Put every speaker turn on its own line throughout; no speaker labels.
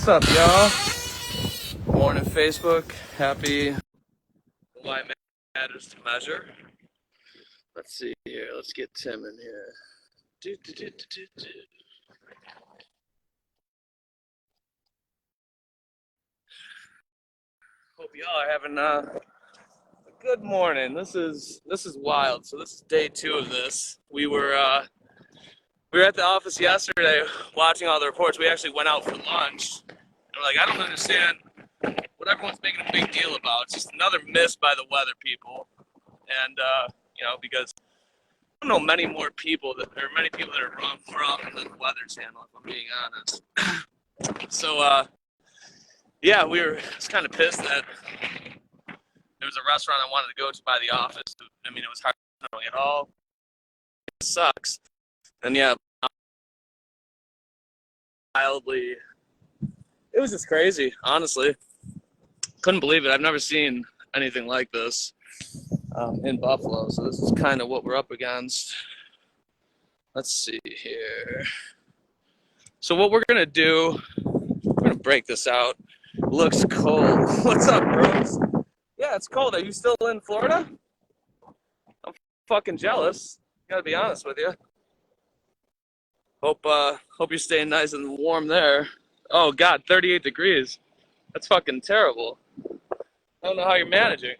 What's up, y'all? Morning, Facebook. Happy Why Matters to Measure. Let's see here. Let's get Tim in here. Hope y'all are having a good morning. This is wild. So this is day 2 of this. We were at the office yesterday watching all the reports. We actually went out for lunch. And we're like, I don't understand what everyone's making a big deal about. It's just another miss by the weather people. And because I don't know many people that are wrong more often than the Weather Channel, if I'm being honest. So yeah, it's kind of pissed that there was a restaurant I wanted to go to by the office. I mean, it was hard at all. It sucks. And yeah, wildly, it was just crazy, honestly. Couldn't believe it. I've never seen anything like this in Buffalo, so this is kind of what we're up against. Let's see here. So what we're gonna do, we're gonna break this out. Looks cold. What's up, bros? Yeah, it's cold. Are you still in Florida? I'm fucking jealous. Gotta be honest with you. Hope you're staying nice and warm there. Oh God, 38 degrees. That's fucking terrible. I don't know how you're managing.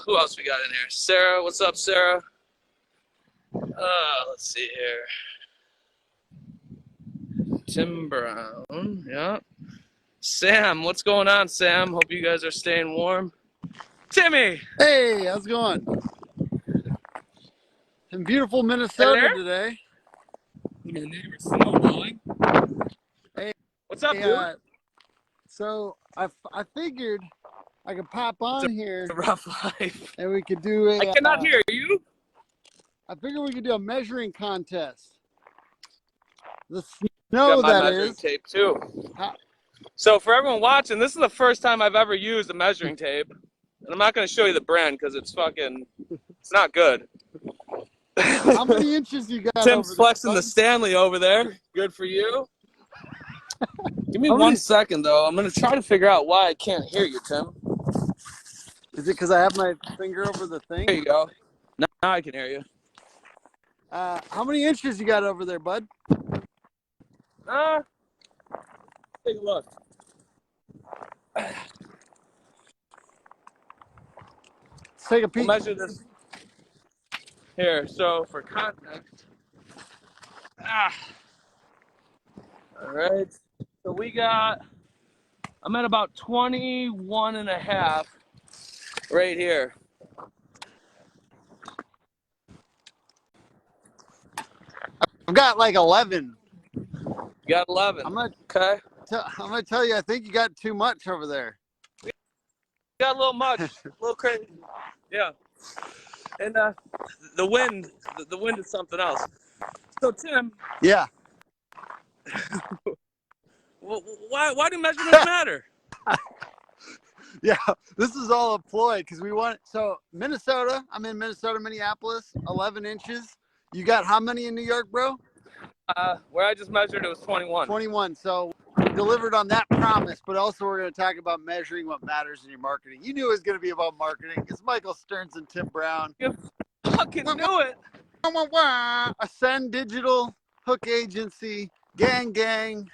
Who else we got in here? Sarah, what's up, Sarah? Let's see here. Tim Brown, yeah. Sam, what's going on, Sam? Hope you guys are staying warm. Timmy!
Hey, how's it going? In beautiful Minnesota today.
My neighbor's snowballing.
Hey,
what's up, dude?
So I figured I could pop on here.
It's a rough life.
And we could do a.
I cannot hear you.
I figured we could do a measuring contest. The snow,
got my
that
measuring
is.
tape too. So for everyone watching, this is the first time I've ever used a measuring tape. And I'm not going to show you the brand because it's not good.
How many inches you got?
Tim's flexing the Stanley over there. Good for you. Give me 1 second, though. I'm going to try to figure out why I can't hear you, Tim.
Is it because I have my finger over the thing?
There you go. Now I can hear you.
How many inches you got over there, bud?
Take a look.
Let's take a peek.
We'll measure this here. So for context. All right. So I'm at about 21 and a half right here.
I've got like 11.
You got 11.
Okay. I'm gonna tell you, I think you got too much over there.
You got a little much, a little crazy. Yeah. And the wind is something else. So Tim.
Yeah.
Why do measurements matter?
Yeah, this is all a ploy because we want. So Minnesota, I'm in Minnesota, Minneapolis, 11 inches. You got how many in New York, bro?
Where I just measured, it was 21.
21. So we delivered on that promise, but also we're going to talk about measuring what matters in your marketing. You knew it was going to be about marketing. It's Michael Stearns and Tim Brown.
You fucking knew it.
Ascend Digital, Hook Agency, gang.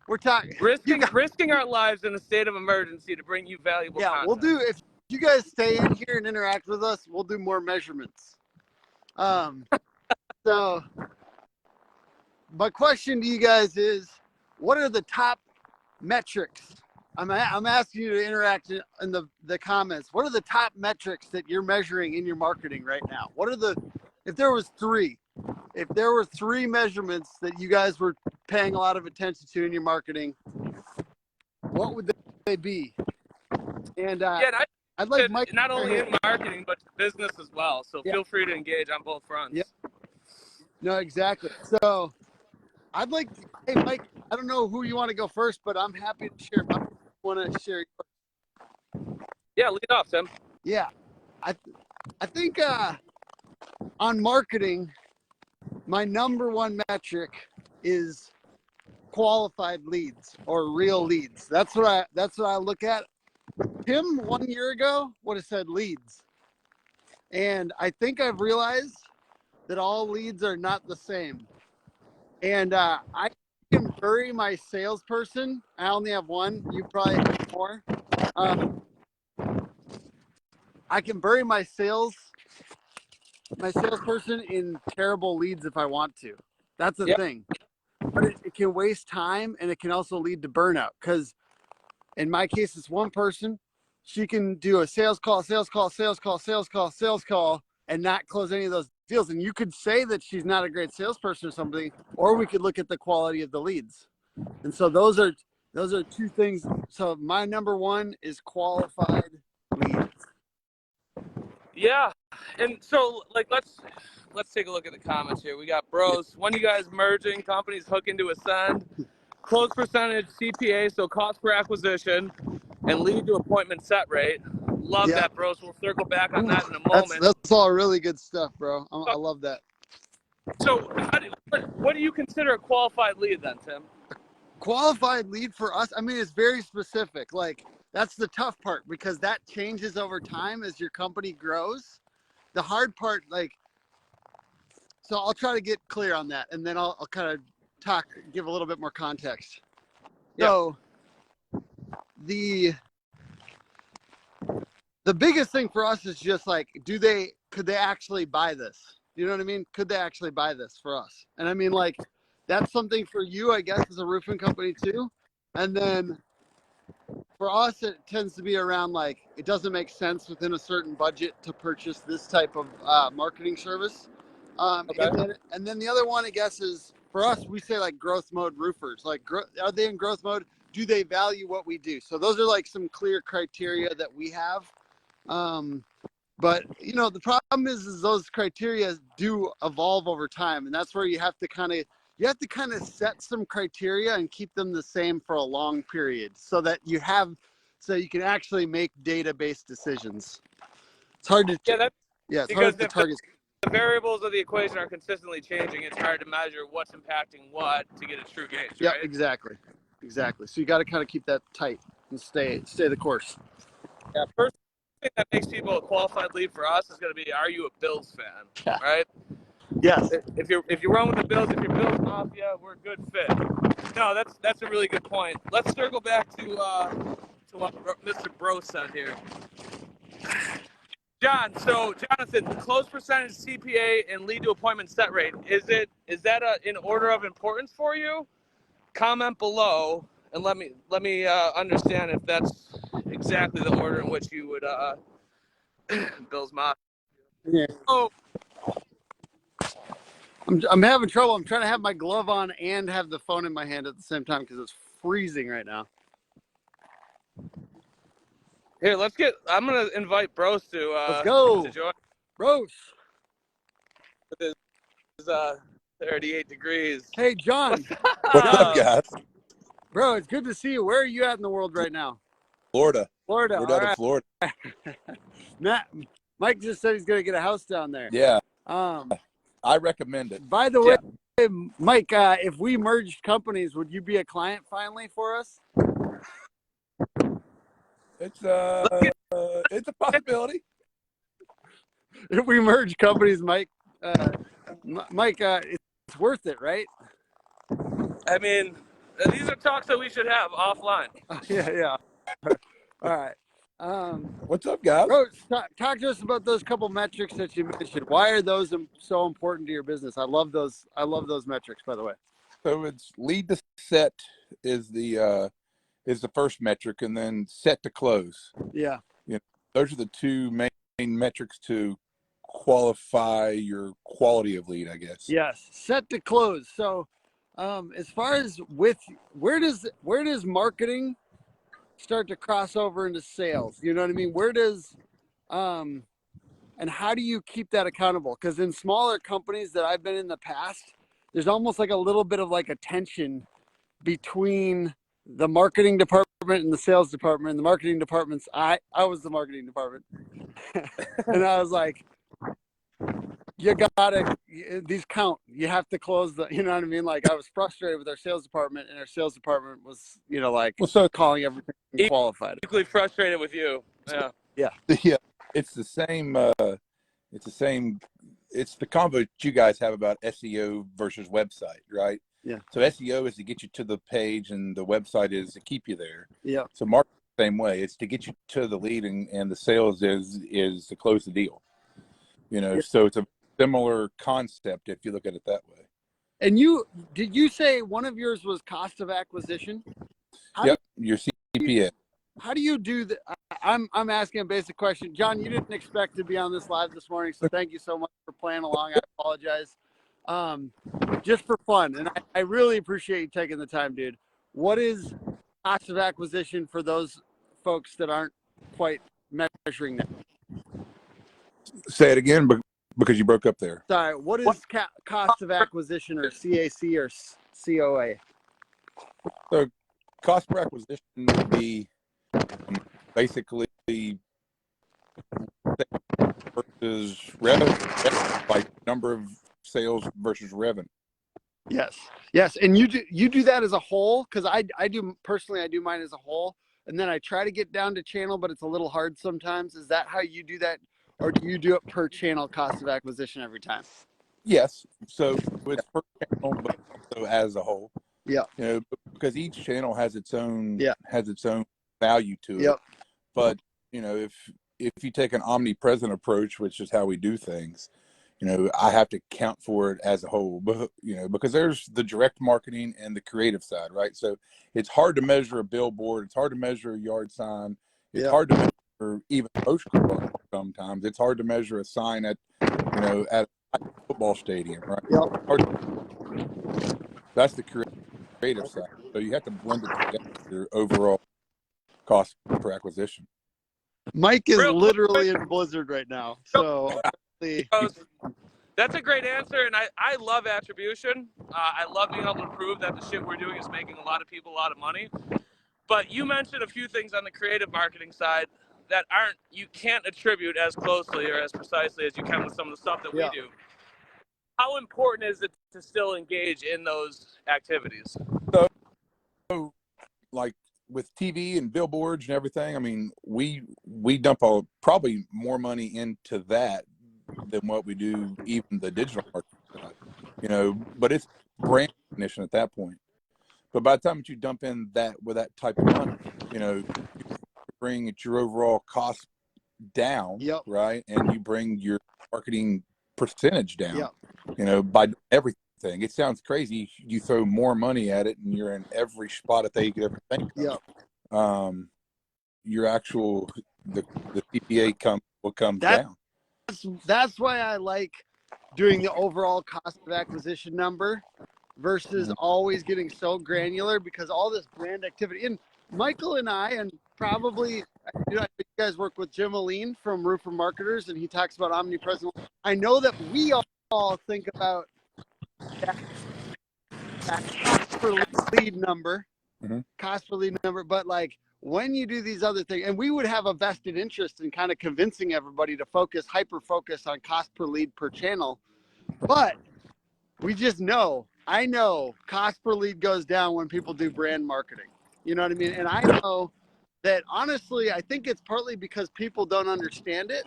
We're talking
risking our lives in a state of emergency to bring you valuable content.
We'll do, if you guys stay in here and interact with us, we'll do more measurements. So my question to you guys is, what are the top metrics? I'm asking you to interact in the comments. What are the top metrics that you're measuring in your marketing right now? If there were three measurements that you guys were paying a lot of attention to in your marketing, what would they be? And I'd like Mike,
not only in marketing but business as well. So feel free to engage on both fronts.
Yeah. No, exactly. So I'd like, hey Mike, I don't know who you want to go first, but I'm happy to share. I want to share.
Yeah, lead off, Tim.
Yeah, I think on marketing, my number one metric is qualified leads or real leads. That's what I look at. Tim 1 year ago would have said leads. And I think I've realized that all leads are not the same. And I can bury my salesperson. I only have one. You probably have more. I can bury my salesperson in terrible leads if I want to. That's the thing. But it can waste time, and it can also lead to burnout. Because in my case, it's one person. She can do a sales call, and not close any of those deals. And you could say that she's not a great salesperson or something, or we could look at the quality of the leads. And so those are two things. So my number one is qualified leads.
Yeah, and so like let's take a look at the comments here. We got Broce. When you guys merging, companies hooking to Ascend, close percentage CPA, so cost per acquisition, and lead to appointment set rate. Love that, Broce. We'll circle back on that in a moment.
That's all really good stuff, bro. I love that.
So what do you consider a qualified lead then, Tim?
Qualified lead for us, I mean, it's very specific. Like, that's the tough part, because that changes over time as your company grows. The hard part, like, so I'll try to get clear on that, and then I'll kind of give a little bit more context. So the biggest thing for us is just like, could they actually buy this? You know what I mean? Could they actually buy this for us? And I mean, like, that's something for you, I guess, as a roofing company too. And then for us, it tends to be around, like, it doesn't make sense within a certain budget to purchase this type of marketing service. And then the other one, I guess, is for us, we say like growth mode roofers. Like, are they in growth mode? Do they value what we do? So those are like some clear criteria that we have. But you know, the problem is those criteria do evolve over time, and that's where you have to kind of set some criteria and keep them the same for a long period, so that you can actually make data-based decisions. It's hard to it's hard to target.
The variables of the equation are consistently changing. It's hard to measure what's impacting what to get a true gauge.
Yeah,
right?
exactly. So you got to kind of keep that tight and stay the course.
Yeah, first thing that makes people a qualified lead for us is going to be, are you a Bills fan? Right?
Yes.
If you run with the Bills, if you're Bills Mafia, we're a good fit. No, that's a really good point. Let's circle back to what Mr. Broce said here. John, so Jonathan, close percentage CPA and lead to appointment set rate, is that in order of importance for you? Comment below and let me understand if that's exactly the order in which you would Bill's Mafia.
Yeah.
Oh,
I'm having trouble. I'm trying to have my glove on and have the phone in my hand at the same time because it's freezing right now.
Here, I'm gonna invite Broce to
let's go.
To join.
Broce.
With his 38 degrees.
Hey, John.
What's up, guys?
Bro, it's good to see you. Where are you at in the world right now?
Florida.
Florida.
We're down in Florida.
Mike just said he's gonna get a house down there.
Yeah. I recommend it.
By the way, Mike, if we merged companies, would you be a client finally for us?
It's a possibility.
If we merge companies, Mike, it's worth it, right?
I mean, these are talks that we should have offline.
Yeah. All right.
What's up, guys?
Bro, talk to us about those couple metrics that you mentioned. Why are those so important to your business? I love those metrics, by the way.
So it's lead to set is the first metric, and then set to close.
Yeah.
Those are the two main metrics to qualify your quality of lead, I guess.
Yes. Set to close. So, as far as where does marketing start to cross over into sales? You know what I mean? Where does, and how do you keep that accountable? Because in smaller companies that I've been in the past, there's almost like a little bit of like a tension between the marketing department and the sales department. And the marketing department's, I was the marketing department. And I was like, you gotta, these count. You have to close the, you know what I mean? Like I was frustrated with our sales department, and our sales department was, like
Well, so
calling everything qualified.
Equally frustrated with you. Yeah.
yeah, it's the same. It's the same. It's the convo that you guys have about SEO versus website, right?
Yeah.
So SEO is to get you to the page, and the website is to keep you there.
Yeah.
So marketing the same way. It's to get you to the lead, and the sales is to close the deal.
Yeah.
So it's a similar concept if you look at it that way.
And did you say one of yours was cost of acquisition?
Yep, your CPA.
How do you do that? I'm asking a basic question. Jon, you didn't expect to be on this live this morning, so thank you so much for playing along. I apologize. Just for fun, and I really appreciate you taking the time, dude. What is cost of acquisition for those folks that aren't quite measuring that?
Say it again, because you broke up there.
Sorry, what is cost of acquisition, or CAC, or COA?
So cost per acquisition would be basically versus revenue, like number of sales versus revenue.
Yes, and you do that as a whole, because I do personally, I do mine as a whole, and then I try to get down to channel, but it's a little hard sometimes. Is that how you do that, or do you do it per channel cost of acquisition every time?
Yes, so it's per channel, but also as a whole.
Yeah.
Because each channel has its own value to it.
Yep.
But if you take an omnipresent approach, which is how we do things, I have to count for it as a whole. But because there's the direct marketing and the creative side, right? So it's hard to measure a billboard. It's hard to measure a yard sign. It's hard to measure even postcard. Sometimes it's hard to measure a sign at a football stadium, right?
Yep.
That's the creative side. So you have to blend it together, your overall cost per acquisition.
Mike is literally in Blizzard right now. So
that's a great answer, and I love attribution. I love being able to prove that the shit we're doing is making a lot of people a lot of money. But you mentioned a few things on the creative marketing side that you can't attribute as closely or as precisely as you can with some of the stuff that we do. How important is it to still engage in those activities?
So like with TV and billboards and everything, I mean, we dump probably more money into that than what we do even the digital marketing side, but it's brand recognition at that point. But by the time that you dump in that with that type of money, you bring your overall cost down, right? And you bring your marketing percentage down, by everything. It sounds crazy. You throw more money at it, and you're in every spot that you could ever think of. Your actual the CPA will come down.
That's why I like doing the overall cost of acquisition number versus always getting so granular, because all this brand activity, and Michael and I, and probably you guys work with Jim Aline from Roofer Marketers, and he talks about omnipresent. I know that we all think about that cost per lead number, but like when you do these other things, and we would have a vested interest in kind of convincing everybody to hyper focus on cost per lead per channel, but we just I know cost per lead goes down when people do brand marketing. You know what I mean? And I know that honestly, I think it's partly because people don't understand it,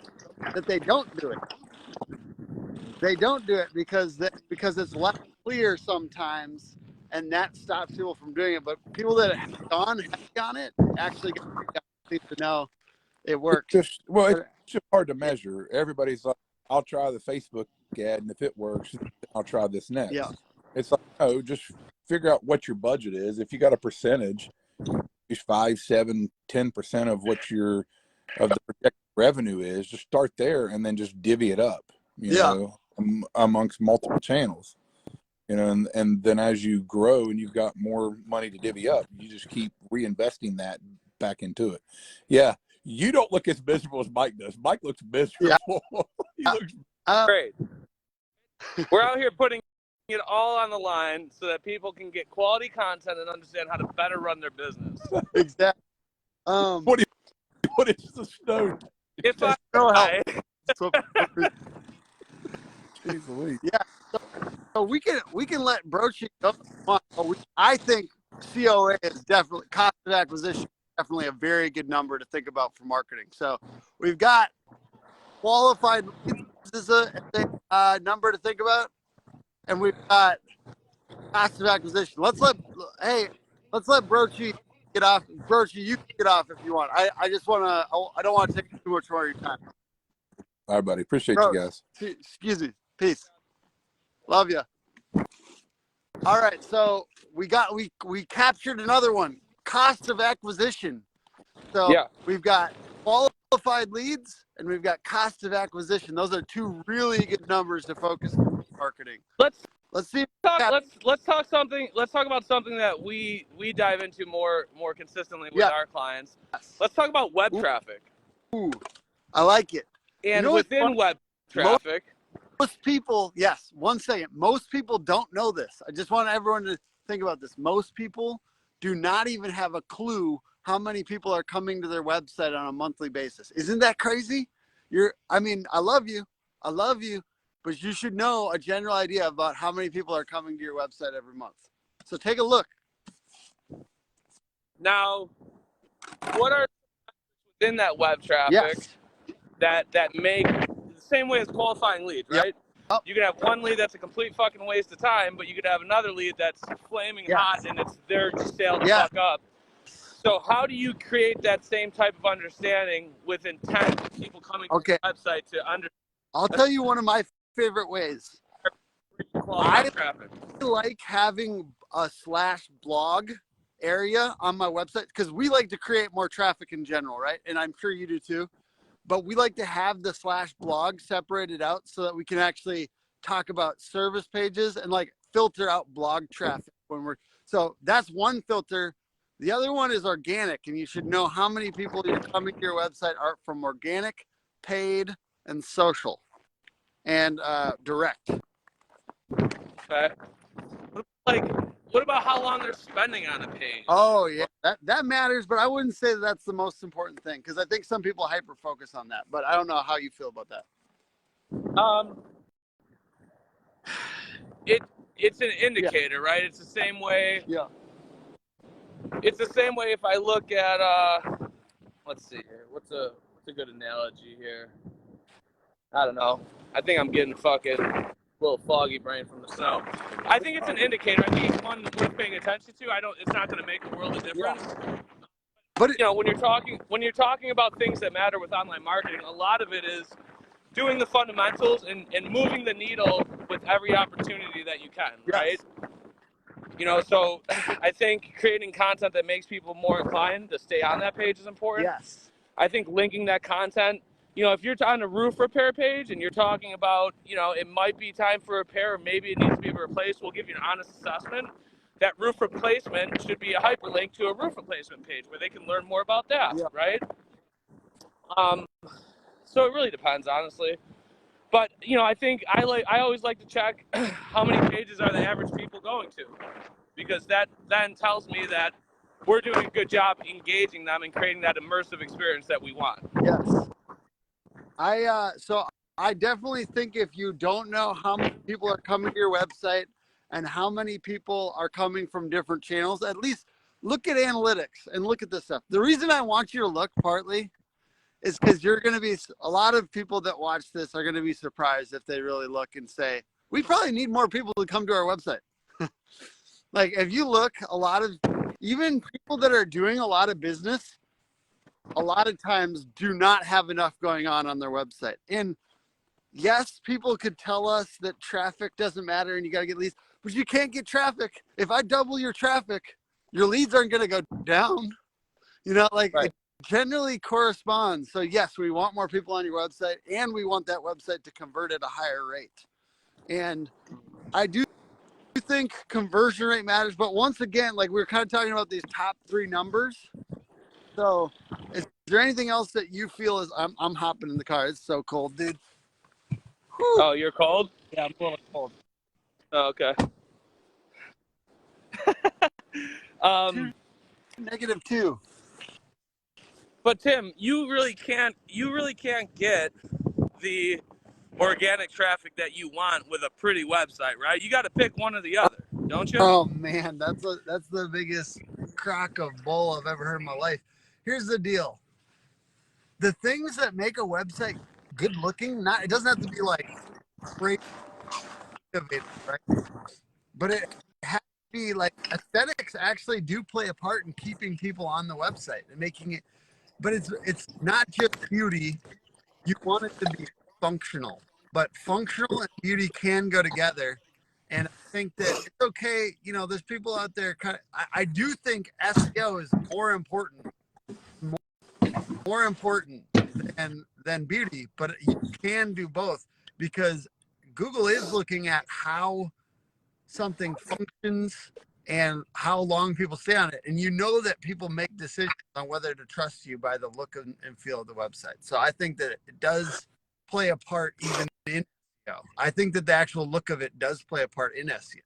that they don't do it. They don't do it because it's less clear sometimes, and that stops people from doing it. But people that have gone heavy on it actually need to know it works.
It's just hard to measure. Everybody's like, I'll try the Facebook ad, and if it works, I'll try this next.
Yeah.
It's like, just figure out what your budget is. If you got a percentage, use 5, 7, 10% of what of the projected revenue is, just start there and then just divvy it up, amongst multiple channels, and then as you grow and you've got more money to divvy up, you just keep reinvesting that back into it. Yeah. You don't look as miserable as Mike does. Mike looks miserable. He looks
great. We're out here putting it all on the line so that people can get quality content and understand how to better run their business.
Exactly.
What is the snow?
If
Jeez Louise.
Yeah. So we can let Broce go if you want, but I think COA is definitely cost of acquisition, definitely a very good number to think about for marketing. So we've got qualified leads is a number to think about, and we've got cost of acquisition. Let's let Broce get off. Broce, you can get off if you want. I just want to. I don't want to take too much more of your time.
All right, buddy. Appreciate
Broce,
you guys.
excuse me. Peace. Love you. All right, so we captured another one. Cost of acquisition. So
Yeah.
we've got qualified leads and we've got cost of acquisition. Those are two really good numbers to focus on marketing. Let's see.
Let's talk something. Let's talk about something that we dive into more consistently with our clients. Let's talk about web traffic.
Ooh, I like it.
And within web traffic,
most people, yes, 1 second. Most people don't know this. I just want everyone to think about this. Most people do not even have a clue how many people are coming to their website on a monthly basis. Isn't that crazy? I love you, but you should know a general idea about how many people are coming to your website every month. So take a look.
Now, what are within that web traffic that make the same way as qualifying leads, right?
Yep.
You could have one lead that's a complete fucking waste of time, but you could have another lead that's flaming hot and it's there to sail the fuck up. So how do you create that same type of understanding with intent of people coming to the website to understand?
I'll tell you one of my favorite ways. I like having a /blog area on my website because we like to create more traffic in general, right? And I'm sure you do too. But we like to have the /blog separated out so that we can actually talk about service pages and like filter out blog traffic so that's one filter. The other one is organic, and you should know how many people are coming to your website are from organic, paid, and social, and direct.
Okay. What about how long they're spending on a page?
Oh yeah, that matters, but I wouldn't say that's the most important thing because I think some people hyper focus on that. But I don't know how you feel about that.
It's an indicator, right? It's the same way.
Yeah.
It's the same way if I look at let's see here. What's a good analogy here? I don't know. I think I'm getting fucking a little foggy brain from the snow. I think it's an indicator. I think it's one worth paying attention to. It's not going to make a world of difference. Yeah. But when you're talking about things that matter with online marketing, a lot of it is doing the fundamentals and moving the needle with every opportunity that you can, right? So I think creating content that makes people more inclined to stay on that page is important.
Yes.
I think linking that content, if you're on a roof repair page and you're talking about, it might be time for repair or maybe it needs to be replaced, we'll give you an honest assessment. That roof replacement should be a hyperlink to a roof replacement page where they can learn more about that, right? So it really depends, honestly. But, I think I always like to check how many pages are the average people going to, because that then tells me that we're doing a good job engaging them and creating that immersive experience that we want.
Yes. I definitely think if you don't know how many people are coming to your website and how many people are coming from different channels, at least look at analytics and look at this stuff. The reason I want you to look partly is because a lot of people that watch this are going to be surprised if they really look and say, we probably need more people to come to our website. Like if you look, even people that are doing a lot of business, a lot of times do not have enough going on their website. And yes, people could tell us that traffic doesn't matter and you got to get leads, but you can't get traffic. If I double your traffic, your leads aren't going to go down. It generally corresponds. So yes, we want more people on your website and we want that website to convert at a higher rate. And I do think conversion rate matters, but once again, like we were kind of talking about these top 3 numbers. So is there anything else that you feel is I'm hopping in the car. It's so cold, dude. Whew.
Oh, you're cold?
Yeah, I'm a little cold.
Oh, okay.
-2.
But Tim, you really can't get the organic traffic that you want with a pretty website, right? You got to pick one or the other, don't you?
Oh man, that's the biggest crock of bull I've ever heard in my life. Here's the deal. The things that make a website good looking, it doesn't have to be like crazy innovative, right? But it has to be like aesthetics actually do play a part in keeping people on the website and making it, but it's not just beauty. You want it to be functional, but functional and beauty can go together. And I think that it's okay. You know, there's people out there I do think SEO is more important than beauty, but you can do both because Google is looking at how something functions and how long people stay on it. And you know that people make decisions on whether to trust you by the look and feel of the website. So I think that it does play a part even in SEO. I think that the actual look of it does play a part in SEO.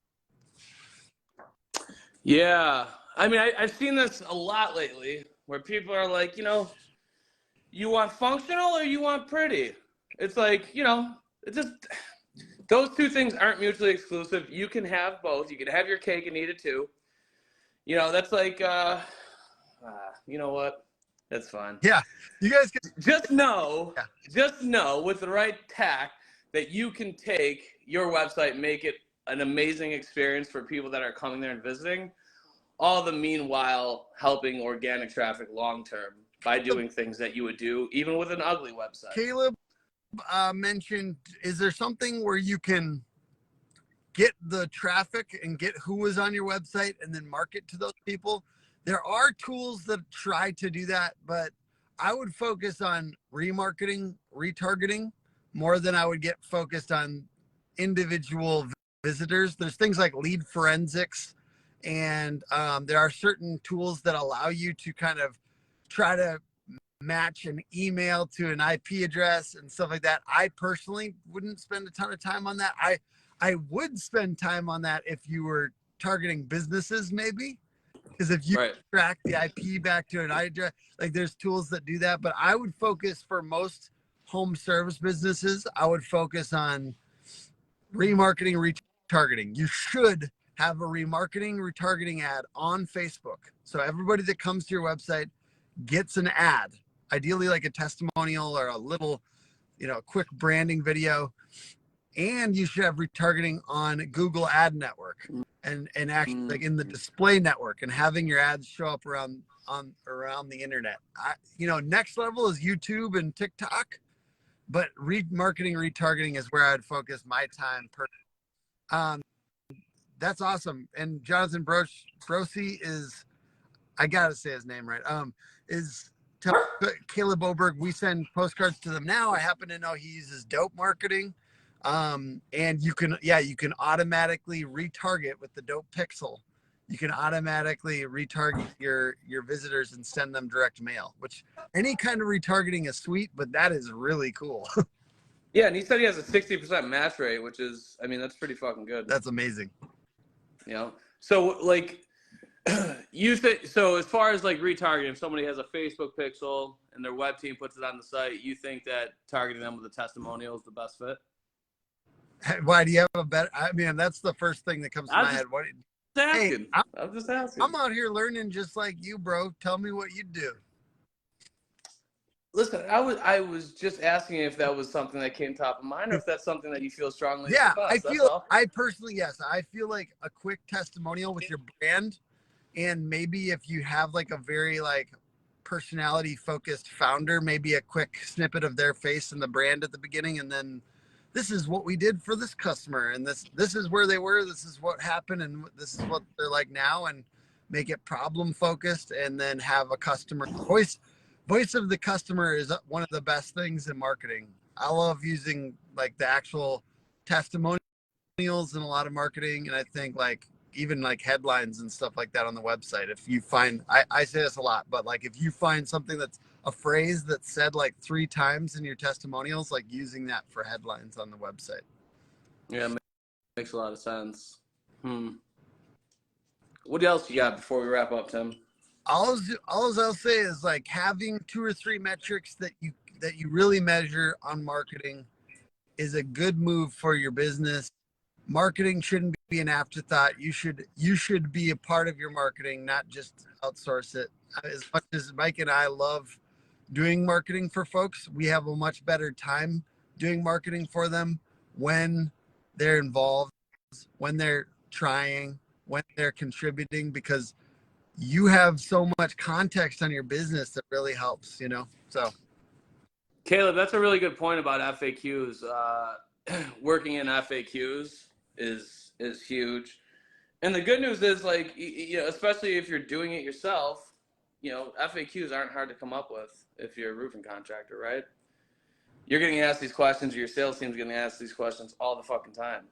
Yeah. I mean, I've seen this a lot lately where people are like, you know, you want functional or you want pretty? It's like, you know, it's just, those two things aren't mutually exclusive. You can have both. You can have your cake and eat it too. You know, that's like, you know what? That's fine.
Yeah. You guys can
just know with the right tack that you can take your website and make it an amazing experience for people that are coming there and visiting, all the meanwhile helping organic traffic long-term by doing things that you would do even with an ugly website.
Caleb mentioned, is there something where you can get the traffic and get who was on your website and then market to those people? There are tools that try to do that, but I would focus on remarketing, retargeting more than I would get focused on individual visitors. There's things like lead forensics, and there are certain tools that allow you to kind of try to match an email to an IP address and stuff like that. I personally wouldn't spend a ton of time on that. I would spend time on that if you were targeting businesses, maybe, because if you track the IP back to an address, like there's tools that do that. But I would focus for most home service businesses, I would focus on remarketing, retargeting. You should have a remarketing, retargeting ad on Facebook. So everybody that comes to your website gets an ad, ideally like a testimonial or a little, you know, quick branding video. And you should have retargeting on Google Ad Network and actually like in the display network and having your ads show up around the internet. You know, next level is YouTube and TikTok, but remarketing, retargeting is where I'd focus my time. That's awesome. And Jonathan Broce is, I gotta say his name right. Is Caleb Oberg. We send postcards to them now. I happen to know he uses dope marketing. And you can automatically retarget with the dope pixel. You can automatically retarget your visitors and send them direct mail, which any kind of retargeting is sweet, but that is really cool.
Yeah. And he said he has a 60% match rate, which is, I mean, that's pretty fucking good.
That's amazing.
You know, so like so as far as like retargeting, if somebody has a Facebook pixel and their web team puts it on the site, you think that targeting them with a testimonial is the best fit?
Why do you have a better? I mean, that's the first thing that comes to my head.
I'm just asking.
I'm out here learning just like you, bro. Tell me what you do.
Listen, I was just asking if that was something that came top of mind, or if that's something that you feel strongly.
Yeah,
about.
I personally, yes, I feel like a quick testimonial with your brand, and maybe if you have like a very like personality focused founder, maybe a quick snippet of their face and the brand at the beginning, and then this is what we did for this customer, and this is where they were, this is what happened, and this is what they're like now, and make it problem focused, and then have a customer voice of the customer is one of the best things in marketing. I love using like the actual testimonials in a lot of marketing, and I think like even like headlines and stuff like that on the website. If you find, I say this a lot, but like if you find something that's a phrase that's said like 3 times in your testimonials, like using that for headlines on the website.
Yeah, makes a lot of sense. What else you got before we wrap up, Tim?
All I'll say is like having 2 or 3 metrics that you really measure on marketing is a good move for your business. Marketing shouldn't be an afterthought. You should be a part of your marketing, not just outsource it. As much as Mike and I love doing marketing for folks, we have a much better time doing marketing for them when they're involved, when they're trying, when they're contributing, because you have so much context on your business that really helps, you know? So
Caleb, that's a really good point about FAQs. Working in FAQs is huge. And the good news is, like, you know, especially if you're doing it yourself, you know, FAQs aren't hard to come up with if you're a roofing contractor, right? You're getting asked these questions, or your sales team's getting asked these questions all the fucking time.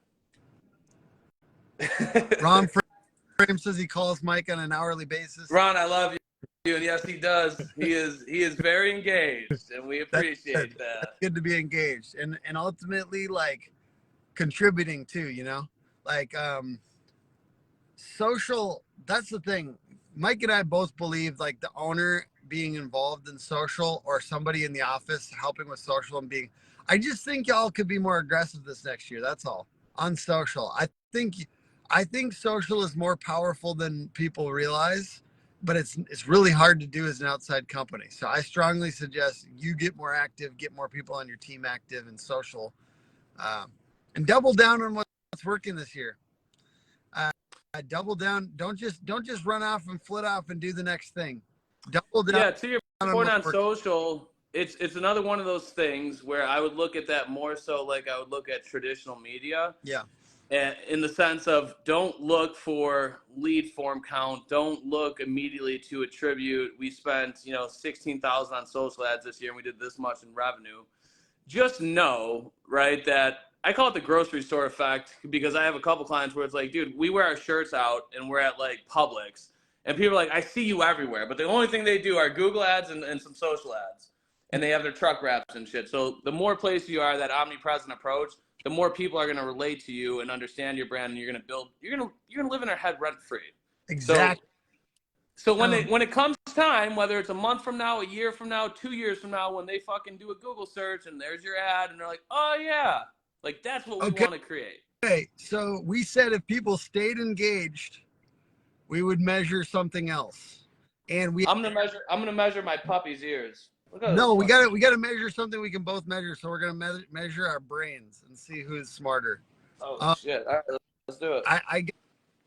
Ron Frame says he calls Mike on an hourly basis.
Ron, I love you, and yes, he does. He is very engaged, and we appreciate that.
That's good to be engaged, and ultimately, like, contributing too, you know, like social. That's the thing. Mike and I both believe, like, the owner being involved in social, or somebody in the office helping with social and being, I just think y'all could be more aggressive this next year. That's all on social. I think social is more powerful than people realize, but it's really hard to do as an outside company. So I strongly suggest you get more active, get more people on your team active in social, and double down on what's working this year. Double down. Don't just run off and flit off and do the next thing. Double down.
Yeah, to your point on social, it's another one of those things where I would look at that more so like I would look at traditional media.
Yeah.
And in the sense of, don't look for lead form count. Don't look immediately to attribute, we spent, you know, 16,000 on social ads this year and we did this much in revenue. Just know, right, that I call it the grocery store effect, because I have a couple clients where it's like, dude, we wear our shirts out and we're at, like, Publix, and people are like, I see you everywhere, but the only thing they do are Google ads and some social ads, and they have their truck wraps and shit. So the more places you are, that omnipresent approach, the more people are going to relate to you and understand your brand, and you're going to live in their head rent free.
Exactly.
So when it comes time, whether it's a month from now, a year from now, 2 years from now, when they fucking do a Google search and there's your ad and they're like, oh yeah, like, that's what we want to create.
Okay, so we said if people stayed engaged, we would measure something else, and
I'm gonna measure my puppy's ears.
No, we gotta measure something we can both measure. So we're gonna measure our brains and see who's smarter.
Oh shit! All right, let's do it.
I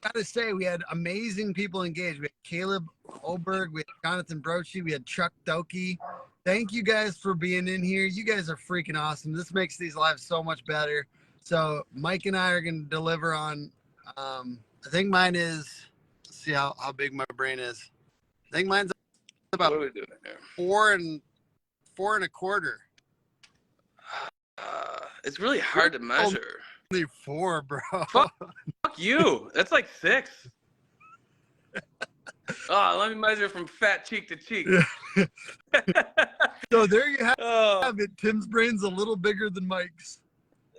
gotta say, we had amazing people engaged. We had Caleb Oberg, we had Jonathan Broce, we had Chuck Doki. Thank you guys for being in here. You guys are freaking awesome. This makes these lives so much better. So Mike and I are gonna deliver on. I think mine is. Let's see how big my brain is. I think mine's about
what are we doing here?
4 and a quarter.
It's really hard to measure.
Only 4, bro.
Fuck you. That's like 6. Oh, let me measure from fat cheek to cheek.
So there you have it. Tim's brain's a little bigger than Mike's.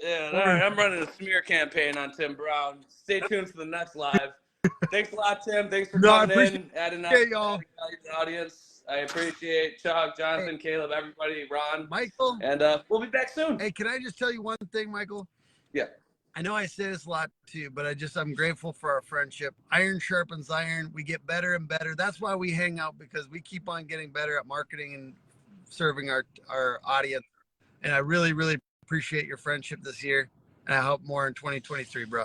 Yeah, all right. I'm running a smear campaign on Tim Brown. Stay tuned for the next live. Thanks a lot, Tim. Thanks for coming in, adding value to the audience. I appreciate Chuck, Jonathan, Caleb, everybody, Ron,
Michael,
and we'll be back soon.
Hey, can I just tell you one thing, Michael?
Yeah.
I know I say this a lot too, but I'm grateful for our friendship. Iron sharpens iron. We get better and better. That's why we hang out, because we keep on getting better at marketing and serving our audience. And I really, really appreciate your friendship this year. And I hope more in 2023, bro.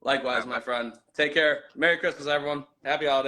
Likewise, my friend. Take care. Merry Christmas, everyone. Happy holidays.